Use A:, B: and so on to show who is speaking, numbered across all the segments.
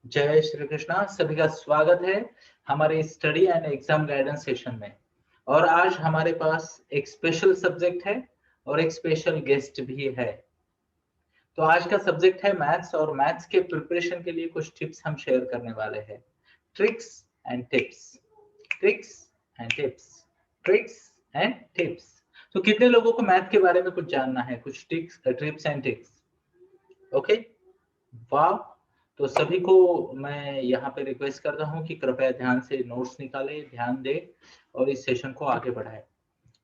A: जय श्री कृष्णा। सभी का स्वागत है हमारे study and exam guidance session में। और आज हमारे पास एक स्पेशल सब्जेक्ट है और एक स्पेशल गेस्ट भी है। तो आज का सब्जेक्ट है मैथ्स, और मैथ्स के प्रिपरेशन के लिए कुछ टिप्स हम शेयर करने वाले हैं। Tricks and tips, tricks and tips, tricks and tips. तो कितने लोगों को मैथ के बारे में कुछ जानना है, कुछ ट्रिप्स एंड टिप्स? ओके, वाह। तो सभी को मैं यहाँ पे रिक्वेस्ट करता हूँ कि कृपया ध्यान से नोट्स निकालें, ध्यान दें और इस सेशन को आगे बढ़ाएं।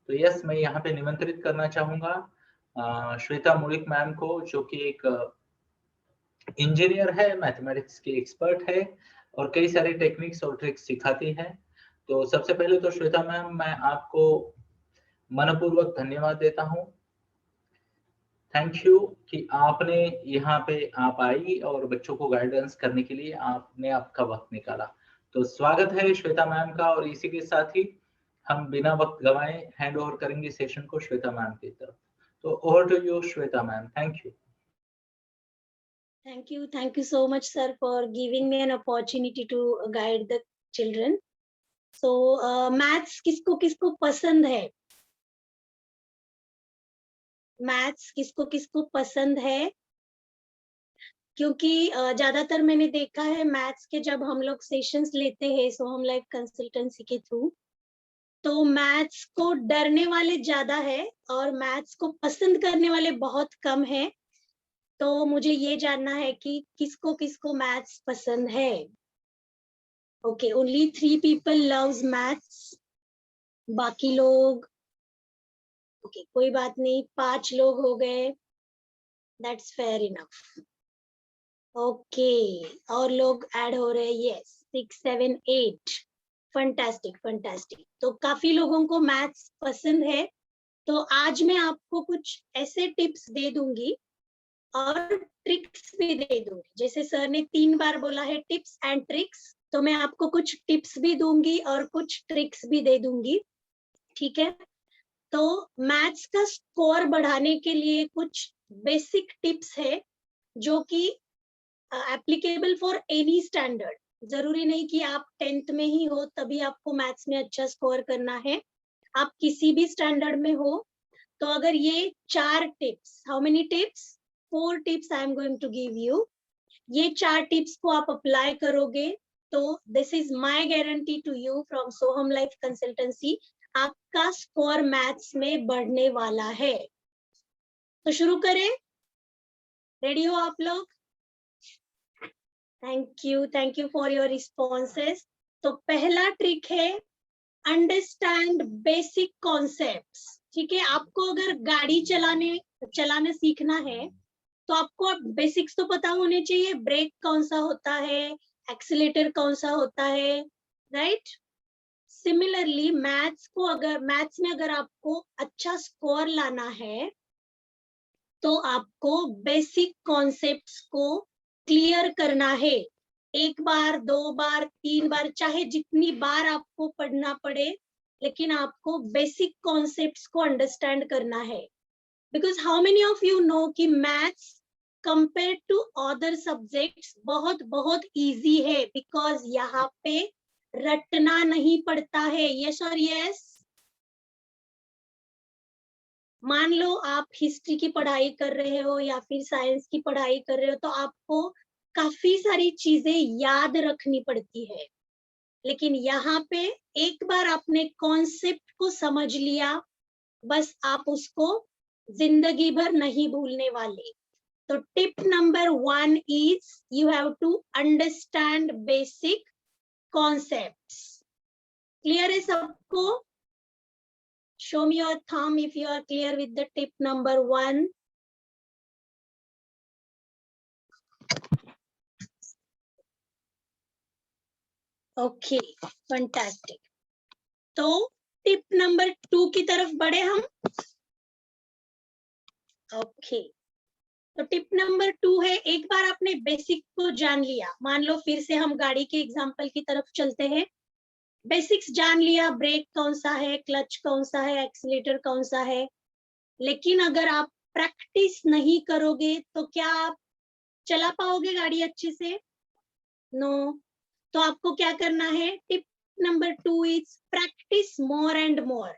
A: तो यस, मैं यहाँ पे निमंत्रित करना चाहूंगा श्वेता मुलिक मैम को, जो कि एक इंजीनियर है, मैथमेटिक्स की एक्सपर्ट है और कई सारी टेक्निक्स और ट्रिक्स सिखाती है। तो सबसे पहले तो श्वेता मैम, मैं आपको मनपूर्वक धन्यवाद देता हूँ। थैंक यू कि आपने यहाँ पे आप आई और बच्चों को गाइडेंस करने के लिए आपने आपका वक्त निकाला। तो स्वागत है श्वेता मैम का, और इसी के साथ ही हम बिना वक्त गवाए हैंड ओवर करेंगे सेशन को श्वेता मैम की तरफ। तो over to you Shweta ma'am. Thank you.
B: Thank you so much, sir, for giving me an opportunity to guide the children. So, maths किसको किसको पसंद है? मैथ्स किसको किसको पसंद है? क्योंकि ज्यादातर मैंने देखा है मैथ्स के जब हम लोग सेशंस लेते हैं सोहम लाइफ कंसल्टेंसी के थ्रू, तो मैथ्स को डरने वाले ज्यादा है और मैथ्स को पसंद करने वाले बहुत कम है। तो मुझे ये जानना है कि किसको किसको मैथ्स पसंद है। Okay, only 3 people loves maths, बाकी लोग ओके कोई बात नहीं, 5 लोग हो गए, दैट्स फेयर इनफ। ओके, और लोग ऐड हो रहे हैं, यस 6 7 8, फंटास्टिक फंटास्टिक। तो काफी लोगों को मैथ्स पसंद है। तो आज मैं आपको कुछ ऐसे टिप्स दे दूंगी और ट्रिक्स भी दे दूंगी। जैसे सर ने 3 बार बोला है टिप्स एंड ट्रिक्स, तो मैं आपको कुछ टिप्स भी दूंगी और कुछ ट्रिक्स भी दे दूंगी, ठीक है? तो मैथ्स का स्कोर बढ़ाने के लिए कुछ बेसिक टिप्स है जो कि एप्लीकेबल फॉर एनी स्टैंडर्ड। जरूरी नहीं कि आप 10th में ही हो तभी आपको मैथ्स में अच्छा स्कोर करना है, आप किसी भी स्टैंडर्ड में हो। तो अगर ये 4 tips, how many tips? 4 tips I am going to give you. ये 4 टिप्स को आप अप्लाई करोगे तो this is my guarantee to you from Soham life consultancy, आपका स्कोर मैथ्स में बढ़ने वाला है। तो शुरू करें? रेडी हो आप लोग? Thank you for your responses. तो पहला ट्रिक है अंडरस्टैंड बेसिक कॉन्सेप्ट्स। ठीक है, आपको अगर गाड़ी चलाना सीखना है तो आपको बेसिक्स तो पता होने चाहिए, ब्रेक कौन सा होता है, एक्सीलेटर कौन सा होता है, राइट? सिमिलरली मैथ्स में अगर आपको अच्छा स्कोर लाना है तो आपको बेसिक कॉन्सेप्ट्स को क्लियर करना है। 1 बार 2 बार 3 बार, चाहे जितनी बार आपको पढ़ना पड़े, लेकिन आपको बेसिक कॉन्सेप्ट्स को अंडरस्टैंड करना है। Because how many of you know कि maths compare to other subjects बहुत बहुत इजी है, बिकॉज यहाँ पे रटना नहीं पड़ता है। यस और यस? मान लो आप हिस्ट्री की पढ़ाई कर रहे हो या फिर साइंस की पढ़ाई कर रहे हो, तो आपको काफी सारी चीजें याद रखनी पड़ती है, लेकिन यहाँ पे एक बार आपने कॉन्सेप्ट को समझ लिया, बस आप उसको जिंदगी भर नहीं भूलने वाले। तो tip number 1 is you have to understand basic concepts. Clear है सबको? Show me your thumb if you are clear with the tip number 1. Okay, fantastic. तो टिप नंबर 2 की तरफ बढ़े हम। ओके, तो टिप नंबर 2 है, एक बार आपने बेसिक को जान लिया, मान लो फिर से हम गाड़ी के एग्जांपल की तरफ चलते हैं। बेसिक्स जान लिया, ब्रेक कौन सा है, क्लच कौन सा है, एक्सीलेटर कौन सा है, लेकिन अगर आप प्रैक्टिस नहीं करोगे तो क्या आप चला पाओगे गाड़ी अच्छे से? नो। तो आपको क्या करना है? Tip number 2 is practice more and more,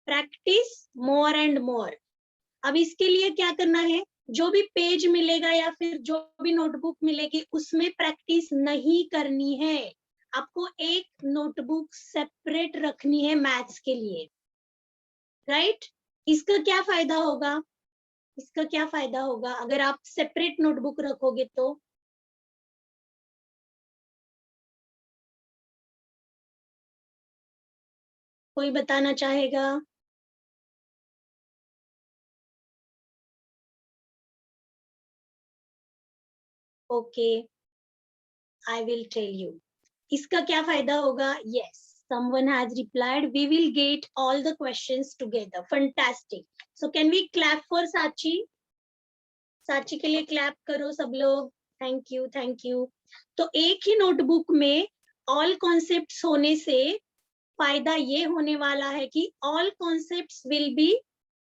B: practice more and more. अब इसके लिए क्या करना है? जो भी पेज मिलेगा या फिर जो भी नोटबुक मिलेगी उसमें प्रैक्टिस नहीं करनी है। आपको एक नोटबुक सेपरेट रखनी है मैथ्स के लिए, राइट? इसका क्या फायदा होगा? इसका क्या फायदा होगा अगर आप सेपरेट नोटबुक रखोगे तो? कोई बताना चाहेगा? Okay, I will tell you. इसका क्या फायदा होगा? Yes, someone has replied, we will get all the questions together. Fantastic. So can we clap for Sachi? साची के लिए क्लैप करो सब लोग। Thank you, thank you. तो एक ही नोटबुक में ऑल कॉन्सेप्ट्स होने से फायदा ये होने वाला है कि all concepts will be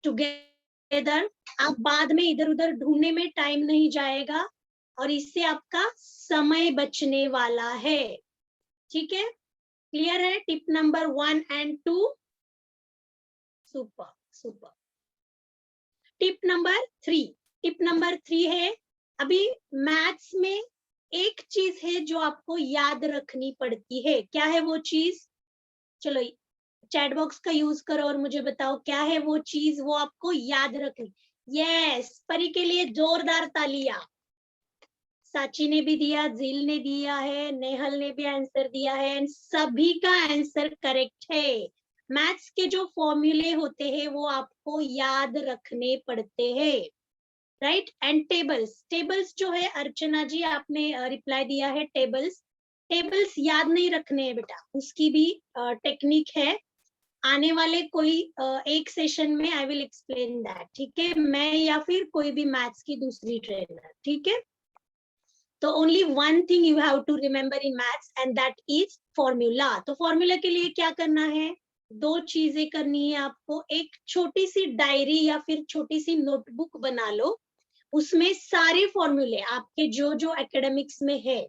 B: together. आप बाद में इधर उधर ढूंढने में टाइम नहीं जाएगा और इससे आपका समय बचने वाला है। ठीक है, क्लियर है? Tip number 1 and 2, super super. Tip number 3, tip number 3 है, अभी मैथ्स में एक चीज है जो आपको याद रखनी पड़ती है। क्या है वो चीज? चलो चैट बॉक्स का यूज करो और मुझे बताओ क्या है वो चीज, वो आपको याद रखनी। यस, परी के लिए जोरदार तालियां। साची ने भी दिया, जिल ने दिया है, नेहल ने भी आंसर दिया है, सभी का आंसर करेक्ट है। मैथ्स के जो फॉर्मूले होते हैं वो आपको याद रखने पड़ते हैं, राइट? एंड टेबल्स, टेबल्स जो है अर्चना जी आपने रिप्लाई दिया है, टेबल्स, टेबल्स याद नहीं रखने हैं बेटा, उसकी भी टेक्निक है। आने वाले कोई एक सेशन में आई विल एक्सप्लेन दैट, ठीक है? मैं या फिर कोई भी मैथ्स की दूसरी ट्रेनर, ठीक है? तो only one thing you have to remember in maths and that is formula. तो फॉर्मूला के लिए क्या करना है? 2 चीजें करनी है आपको। एक छोटी सी डायरी या फिर छोटी सी नोटबुक बना लो, उसमें सारे फॉर्मूले आपके जो जो एकेडमिक्स में है,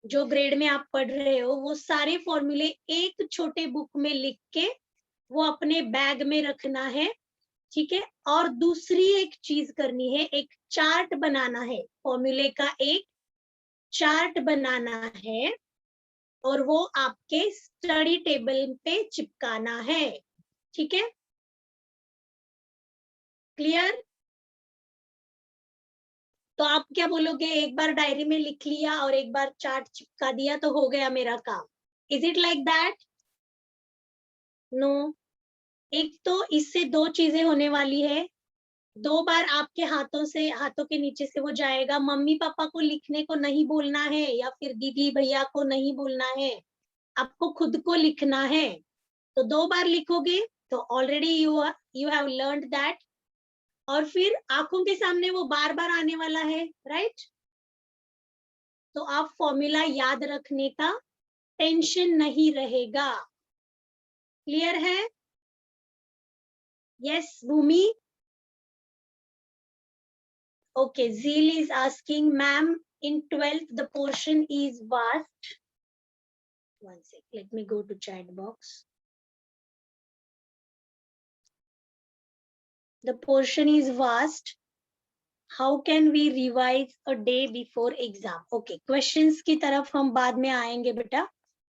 B: जो ग्रेड में आप पढ़ रहे हो, वो सारे फॉर्मूले एक छोटे बुक में लिख के वो अपने बैग में रखना है, ठीक है? और दूसरी एक चीज करनी है, एक चार्ट बनाना है, फॉर्मूले का एक चार्ट बनाना है और वो आपके स्टडी टेबल पे चिपकाना है, ठीक है? क्लियर? तो आप क्या बोलोगे, एक बार डायरी में लिख लिया और एक बार चार्ट चिपका दिया तो हो गया मेरा काम? Is it like that? No. एक तो इससे 2 चीजें होने वाली है। 2 बार आपके हाथों से, हाथों के नीचे से वो जाएगा। मम्मी पापा को लिखने को नहीं बोलना है या फिर दीदी भैया को नहीं बोलना है, आपको खुद को लिखना है। तो 2 बार लिखोगे तो already you have learned that, और फिर आंखों के सामने वो बार बार आने वाला है, राइट? तो आप फॉर्मूला याद रखने का टेंशन नहीं रहेगा। क्लियर है? Yes Bhumi? Okay, Zeel is asking, ma'am, in 12th the portion is vast. One sec, let me go to chat box. The portion is vast. How can we revise a day before exam? Okay, questions की तरफ हम बाद में आएंगे बेटा,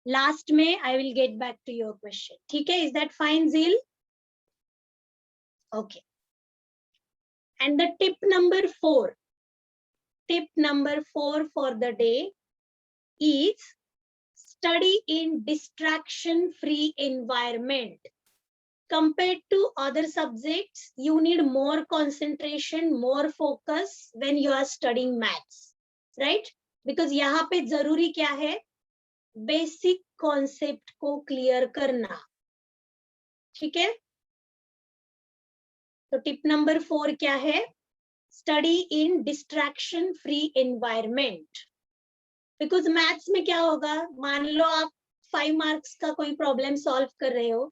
B: last में I will get back to your question. ठीक है? Is that fine, Zeel? Okay. And the tip number 4, tip number 4 for the day is study in distraction-free environment. Compared to other subjects, you need more concentration, more focus when you are studying maths, right? Because यहाँ पे जरूरी क्या है? Basic concept को clear करना, ठीक है? तो टिप नंबर 4 क्या है? Study in distraction free environment. Because maths में क्या होगा, मान लो आप 5 मार्क्स का कोई प्रॉब्लम सॉल्व कर रहे हो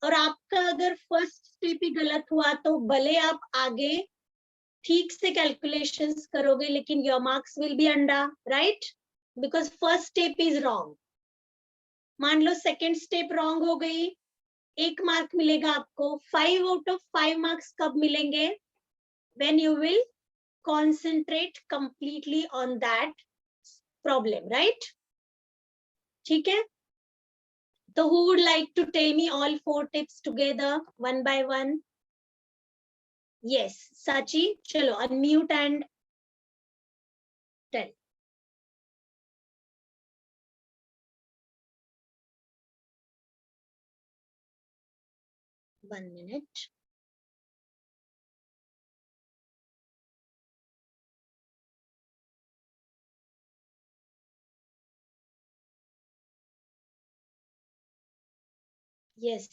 B: और आपका अगर फर्स्ट स्टेप ही गलत हुआ तो भले आप आगे ठीक से कैलकुलेशंस करोगे लेकिन your marks will be under, right? Because first step is wrong. मान लो सेकेंड स्टेप रॉन्ग हो गई, 1 मार्क मिलेगा आपको. 5 आउट ऑफ 5 मार्क्स कब मिलेंगे? When you will concentrate completely on that problem, right? ठीक है, तो who would like to tell me all 4 tips together one by one? Yes, Sachi, chalo unmute and tell. One minute. Yes.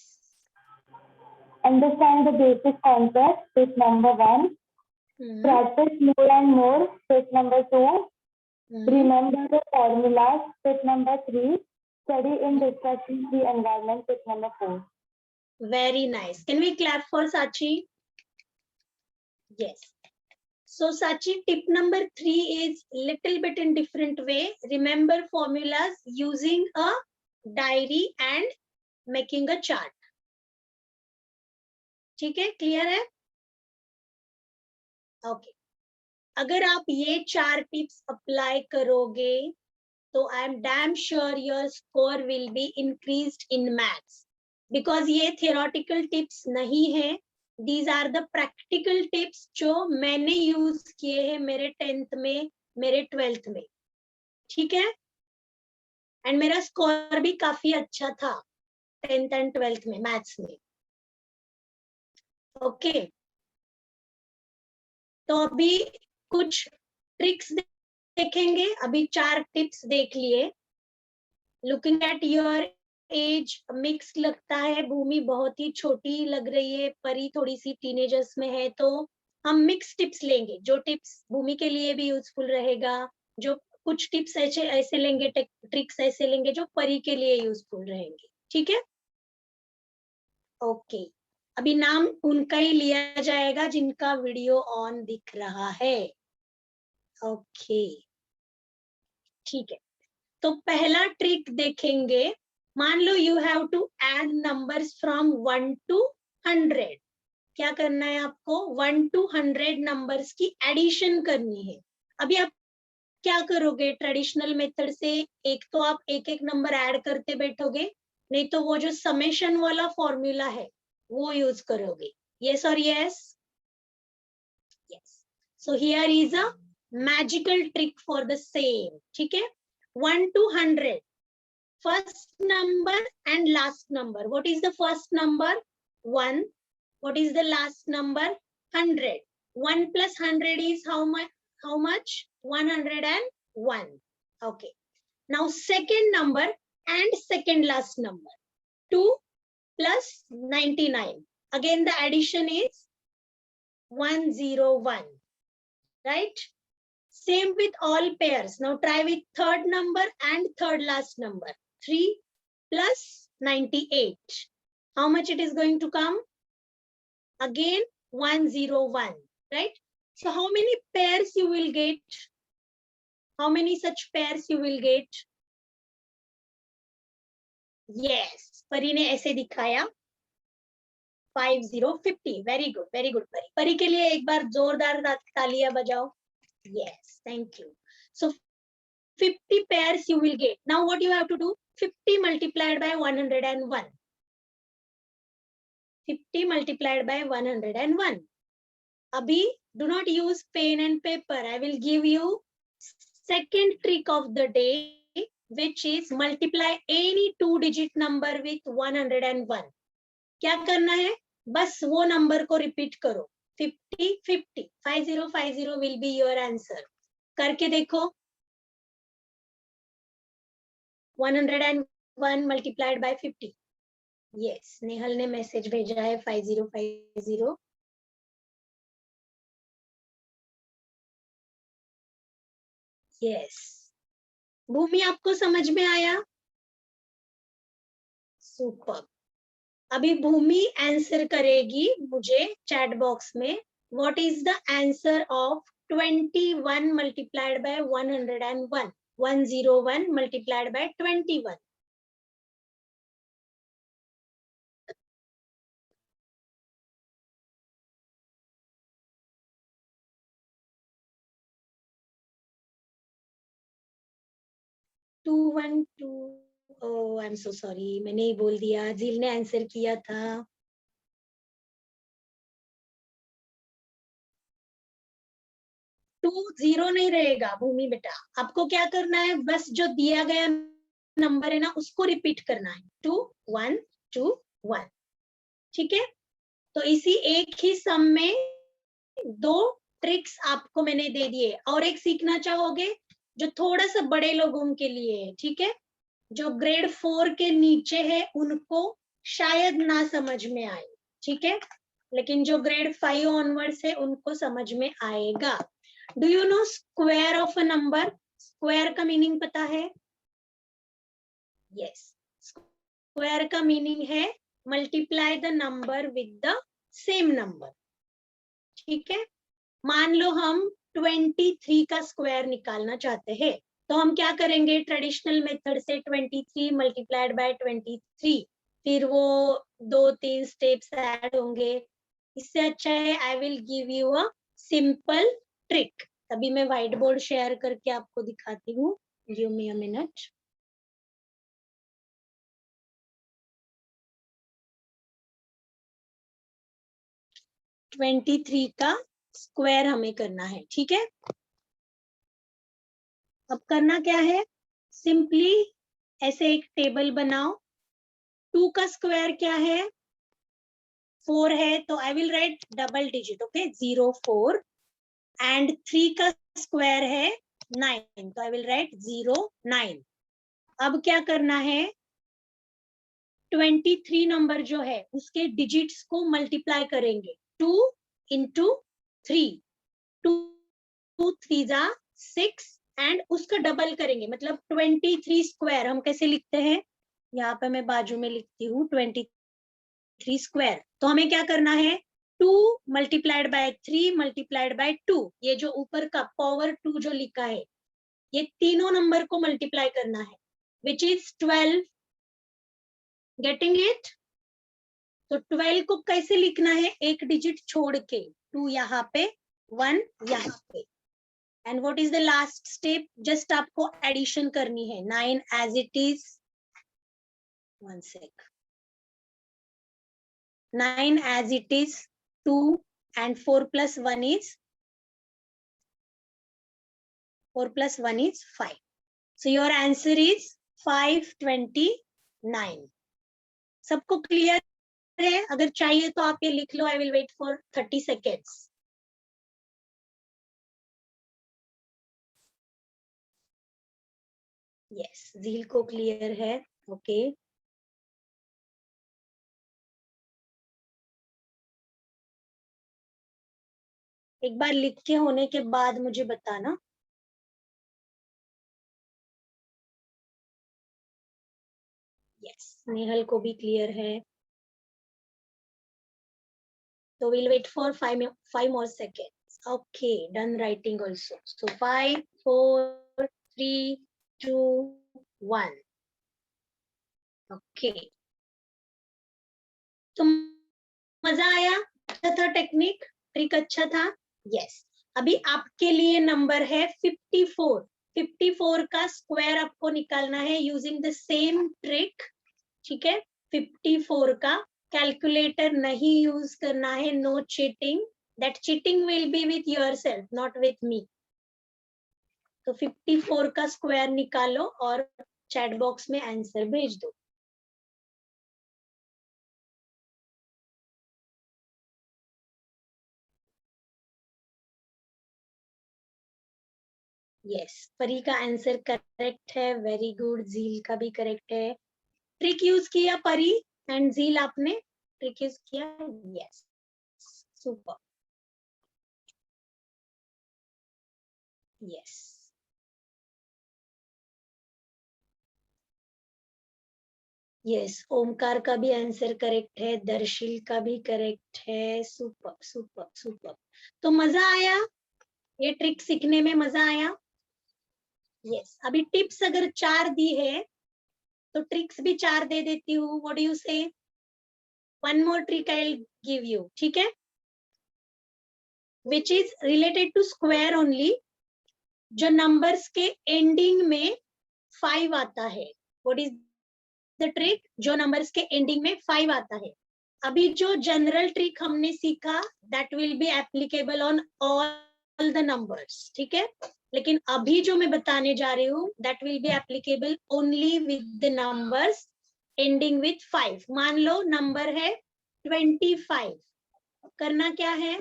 C: Understand the basic concepts, tip number 1. Practice more and more, tip number 2. Remember the formulas, tip number 3. Study in distraction-free environment, tip number 4.
B: Very nice. Can we clap for Sachi? Yes. So Sachi, tip number 3 is little bit in different way. Remember formulas using a diary and making a chart. ठीक है, clear है? Okay. अगर आप ये 4 tips apply करोगे तो I am damn sure your score will be increased in maths, because ये theoretical tips नहीं है. These are the practical tips जो मैंने यूज किए हैं मेरे 10th में, मेरे 12th में. ठीक है, एंड मेरा स्कोर भी काफी अच्छा था 10th एंड 12th में मैथ्स में. ओके, तो अभी कुछ ट्रिक्स देखेंगे. अभी 4 टिप्स देख लिए. Looking at your age mix लगता है, भूमि बहुत ही छोटी लग रही है, परी थोड़ी सी टीनेजर्स में है, तो हम मिक्स टिप्स लेंगे. जो टिप्स भूमि के लिए भी यूजफुल रहेगा, जो कुछ टिप्स ऐसे लेंगे, ट्रिक्स ऐसे लेंगे जो परी के लिए यूजफुल रहेंगे. ठीक है, ओके. अभी नाम उनका ही लिया जाएगा जिनका वीडियो ऑन दिख रहा है. ओके, ठीक है. तो पहला ट्रिक देखेंगे. मान लो you have to add numbers from 1 to 100. क्या करना है आपको? 1 to 100 नंबर्स की एडिशन करनी है. अभी आप क्या करोगे? ट्रेडिशनल मेथड से एक तो आप एक एक नंबर ऐड करते बैठोगे, नहीं तो वो जो समेशन वाला फॉर्मूला है वो यूज करोगे. यस और yes? Yes. So here is a magical trick for the same. ठीक है, 1 to 100. First number and last number. What is the first number? 1. What is the last number? 100. 1 plus 100 is how much? How much? 101. Okay. Now second number and second last number. 2 plus 99. Again the addition is 101. Right? Same with all pairs. Now try with third number and third last number. 3 plus 98. How much it is going to come? Again 101, right? So how many pairs you will get? How many such pairs you will get? Yes, परी ने ऐसे दिखाया. 5050. Very good, very good. परी, परी के लिए एक बार जोरदार तालियां बजाओ. Yes, thank you. So 50 pairs you will get. Now what you have to do? 50 multiplied by 101. 50 multiplied by 101. Abhi, do not use pen and paper. I will give you second trick of the day, which is multiply any 2-digit number with 101. क्या करना है? बस वो number को repeat करो. 50 50. 5050 will be your answer. करके देखो. 101 multiplied by 50. Yes, Nehal ने मैसेज भेजा है 5050. Yes. भूमि आपको समझ में आया? सुपर. अभी भूमि आंसर करेगी मुझे चैट बॉक्स में. What is the answer of 21 multiplied by 101? 101 multiplied by 21. Oh, I'm so sorry, मैंने ही बोल दिया, झील ने आंसर किया था। टू जीरो नहीं रहेगा भूमि बेटा, आपको क्या करना है, बस जो दिया गया नंबर है ना उसको रिपीट करना है, 2 1 2 1, ठीक है। तो इसी एक ही सम में दो ट्रिक्स आपको मैंने दे दिए, और एक सीखना चाहोगे जो थोड़ा सा बड़े लोगों के लिए है, ठीक है। जो ग्रेड 4 के नीचे है उनको शायद ना समझ में आए, ठीक है, लेकिन जो ग्रेड 5 ऑनवर्ड्स है उनको समझ में आएगा। Do you know square of a number? Square का मीनिंग पता है? यस, स्क्वायर का मीनिंग है multiply the number with the same number, ठीक है। मान लो हम 23 का स्क्वायर निकालना चाहते हैं, तो हम क्या करेंगे, ट्रेडिशनल मेथड से 23 मल्टीप्लाइड बाय 23, फिर वो 2-3 स्टेप्स ऐड होंगे। इससे अच्छा है आई will give you a simple trick. तभी मैं व्हाइट बोर्ड शेयर करके आपको दिखाती हूँ, give me a minute. Twenty three का स्क्वायर हमें करना है, ठीक है। अब करना क्या है, सिंपली ऐसे एक टेबल बनाओ। 2 का स्क्वायर क्या है, 4 है, तो I will write double digit, okay, 0 4, and 3 का स्क्वायर है 9, तो आई विल राइट 0 9। अब क्या करना है, 23 नंबर जो है उसके डिजिट्स को मल्टीप्लाई करेंगे, 2 इंटू 3, 2 3 जा 6, एंड उसका डबल करेंगे, मतलब 23 स्क्वायर हम कैसे लिखते हैं, यहाँ पे मैं बाजू में लिखती हूँ 23 स्क्वायर। तो हमें क्या करना है, 2 मल्टीप्लाइड बाय 3 मल्टीप्लाइड बाय 2, ये जो ऊपर का पावर 2 जो लिखा है, ये तीनों नंबर को मल्टीप्लाई करना है, विच इज 12। Getting it? तो 12 को कैसे लिखना है, एक डिजिट छोड़ के, 2 यहाँ पे, 1 यहाँ पे, and what is the last step, just आपको एडिशन करनी है, 9 as it is, 1 sec, 9 as it is, 2, and 4 plus 1 is 5. So your answer is 529. सबको क्लियर है? अगर चाहिए तो आप ये लिख लो, I will wait for 30 seconds. Yes, झील को क्लियर है, ओके। एक बार लिख के होने के बाद मुझे बताना। यस, नेहल को भी क्लियर है, तो we'll wait for 5 more seconds. Okay, done writing also. So 5 4 3 2 1. Okay. तो मजा आया? अच्छा था टेक्निक, ट्रिक अच्छा था? यस। अभी आपके लिए नंबर है 54। 54 का स्क्वायर आपको निकालना है यूजिंग द सेम ट्रिक, ठीक है। 54 का कैलकुलेटर नहीं यूज करना है, no cheating, that cheating will be with yourself, not with me. तो 54 का स्क्वायर निकालो और चैट बॉक्स में आंसर भेज दो। यस, परी का आंसर करेक्ट है, वेरी गुड। झील का भी करेक्ट है। ट्रिक यूज किया परी एंड झील, आपने ट्रिक यूज किया, yes, super, yes. Yes, Omkar का भी आंसर करेक्ट है, दर्शिल का भी करेक्ट है, सुपर सुपर सुपर। तो मजा आया, ये ट्रिक सीखने में मजा आया? यस, अभी टिप्स अगर 4 दी है तो ट्रिक्स भी 4 दे देती हूँ. What do you say? One more trick I will give you, ठीक है, which is related to square only. जो नंबर्स के एंडिंग में 5 आता है. What is the trick? जो नंबर्स के एंडिंग में 5 आता है. अभी जो जनरल ट्रिक हमने सीखा that will be applicable on all the numbers, ठीक है, लेकिन अभी जो मैं बताने जा रही हूँ that will be applicable only with the numbers ending with 5. मान लो नंबर है 25. करना क्या है,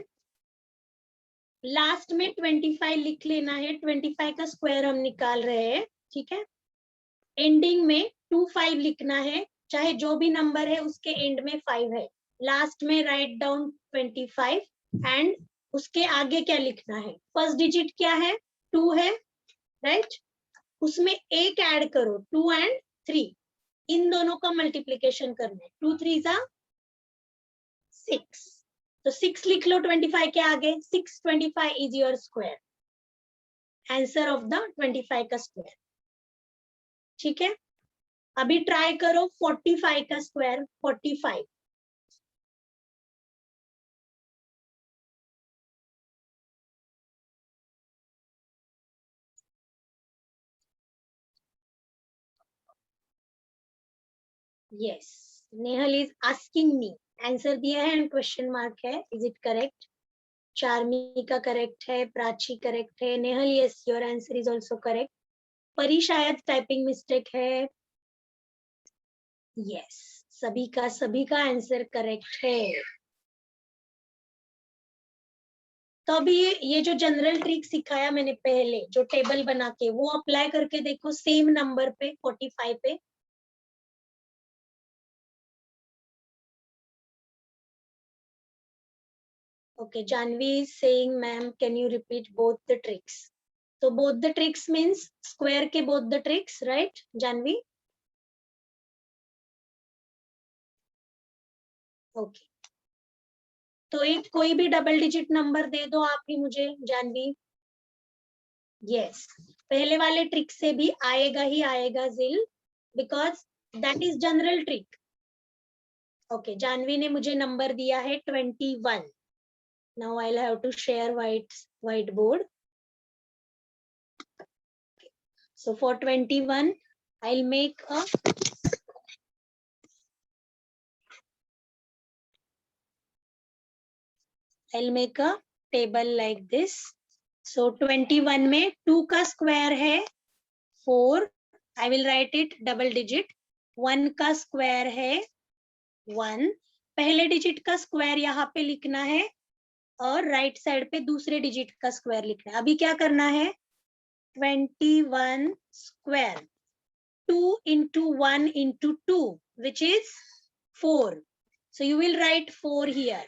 B: लास्ट में 25 लिख लेना है. 25 का स्क्वायर हम निकाल रहे हैं, ठीक है. एंडिंग में 25 लिखना है, चाहे जो भी नंबर है उसके एंड में 5 है. लास्ट में राइट डाउन 25 एंड उसके आगे क्या लिखना है. फर्स्ट डिजिट क्या है? 2 है, राइट. उसमें एक ऐड करो, 2 एंड 3. इन दोनों का मल्टीप्लीकेशन करना है. 2 3 जा 6. तो 6 लिख लो 25 के आगे. 625 is your square, answer of the 25 का स्क्वायर, ठीक है. अभी ट्राई करो 45 का square. 45 yes, Nehal is asking me. Answer दिया है एंड क्वेश्चन मार्क है. Is it correct? चार्मी का करेक्ट है, प्राची करेक्ट है, Nehal yes your answer is also correct. Pari शायद टाइपिंग मिस्टेक है. यस, सभी का आंसर करेक्ट है. तो अभी ये जो जनरल ट्रिक सिखाया मैंने पहले, जो टेबल बना के, वो अप्लाई करके देखो सेम नंबर पे 45 पे. Okay, Janvi is saying, ma'am, can you repeat both the tricks? So both the tricks means square के both the tricks, right, Janvi? Okay. तो एक कोई भी डबल डिजिट नंबर दे दो आप ही मुझे, जानवी. यस, पहले वाले ट्रिक से भी आएगा ही आएगा Zeel, because that is general trick. Okay, Jhanvi ने मुझे नंबर दिया है 21. Now I will have to share white board. So for 21, I'll make a table like this. So 21 में 2 का स्क्वायर है 4. I will write it double digit. 1 का square है 1. पहले डिजिट का स्क्वायर यहाँ पे लिखना है और राइट साइड पे दूसरे डिजिट का स्क्वायर लिखना है. अभी क्या करना है, 21 square, 2 into 1 into 2, which is 4. So you will write 4 here.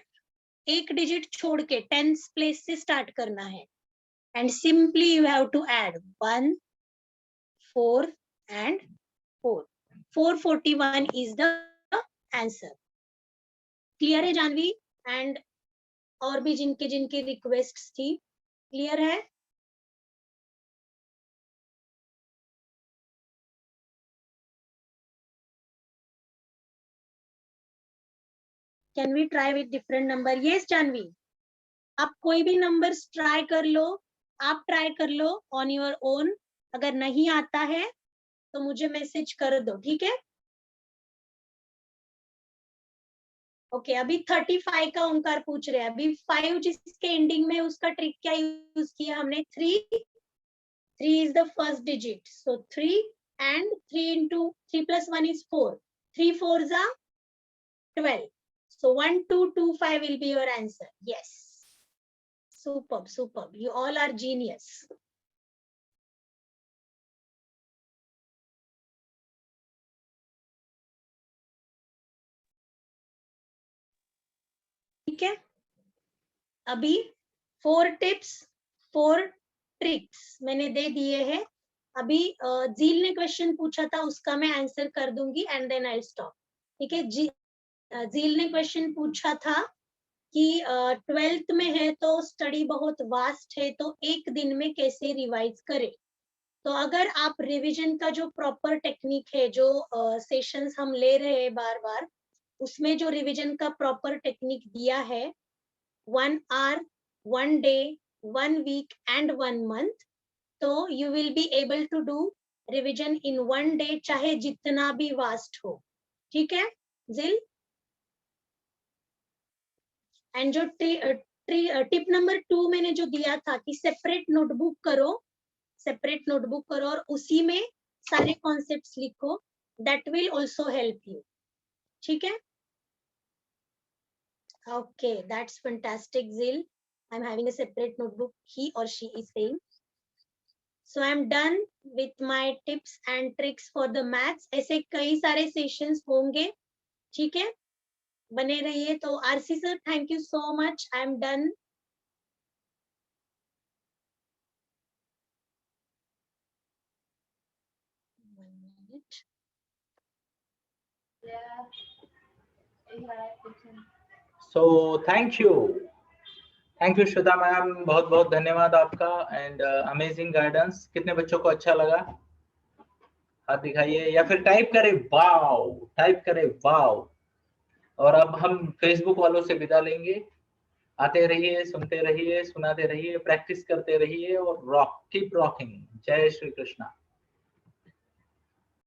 B: एक डिजिट छोड़ के 10th प्लेस से स्टार्ट करना है. And simply you have to add 1, 4 and 4. 441 is the answer. Clear है जानवी? And और भी जिनके रिक्वेस्ट थी, क्लियर है? Can we try with different number? Yes, Janvi, आप कोई भी नंबर्स ट्राई कर लो. आप ट्राई कर लो ऑन योर ओन. अगर नहीं आता है तो मुझे मैसेज कर दो, ठीक है? ओके, अभी 35 का ओंकार पूछ रहे हैं. अभी 5 जिसके एंडिंग में, उसका ट्रिक क्या यूज किया हमने? 3 is the first digit. So 3 and 3 into 3 plus 1 is 4. 3 4s are 12. So 1225 will be your answer. Yes. Superb, superb. You all are genius. ठीक है, अभी 4 टिप्स 4 ट्रिक्स मैंने दे दिए हैं. अभी जील ने क्वेश्चन पूछा था, उसका मैं आंसर कर दूंगी एंड देन आई स्टॉप. ठीक है, जील ने क्वेश्चन पूछा था कि 12th में है तो स्टडी बहुत वास्ट है, तो एक दिन में कैसे रिवाइज करें. तो अगर आप रिवीजन का जो प्रॉपर टेक्निक है, जो सेशंस हम ले रहे हैं बार बार, उसमें जो रिवीजन का प्रॉपर टेक्निक दिया है 1 hour, 1 day, 1 week and 1 month, तो you will be able to do revision in 1 day, चाहे जितना भी वास्ट हो. ठीक है जिल? एंड जो टिप नंबर 2 मैंने जो दिया था कि सेपरेट नोटबुक करो और उसी में सारे कॉन्सेप्ट्स लिखो, that will also help you. ठीक है? Okay, that's fantastic, Zil. I'm having a separate notebook, he or she is saying. So I'm done with my tips and tricks for the maths. ऐसे कई सारे sessions होंगे, ठीक है? बने रहिए. तो RC sir, thank you so much. I'm done. One minute.
A: So thank you Shweta ma'am, बहुत बहुत धन्यवाद आपका. And amazing guidance. कितने बच्चों को अच्छा लगा? हाथ दिखाइए या फिर टाइप करें वाव. और अब हम फेसबुक वालों से विदा लेंगे. आते रहिए, सुनते रहिए, सुनाते रहिए, प्रैक्टिस करते रहिए और कीप रॉकिंग. जय श्री कृष्णा.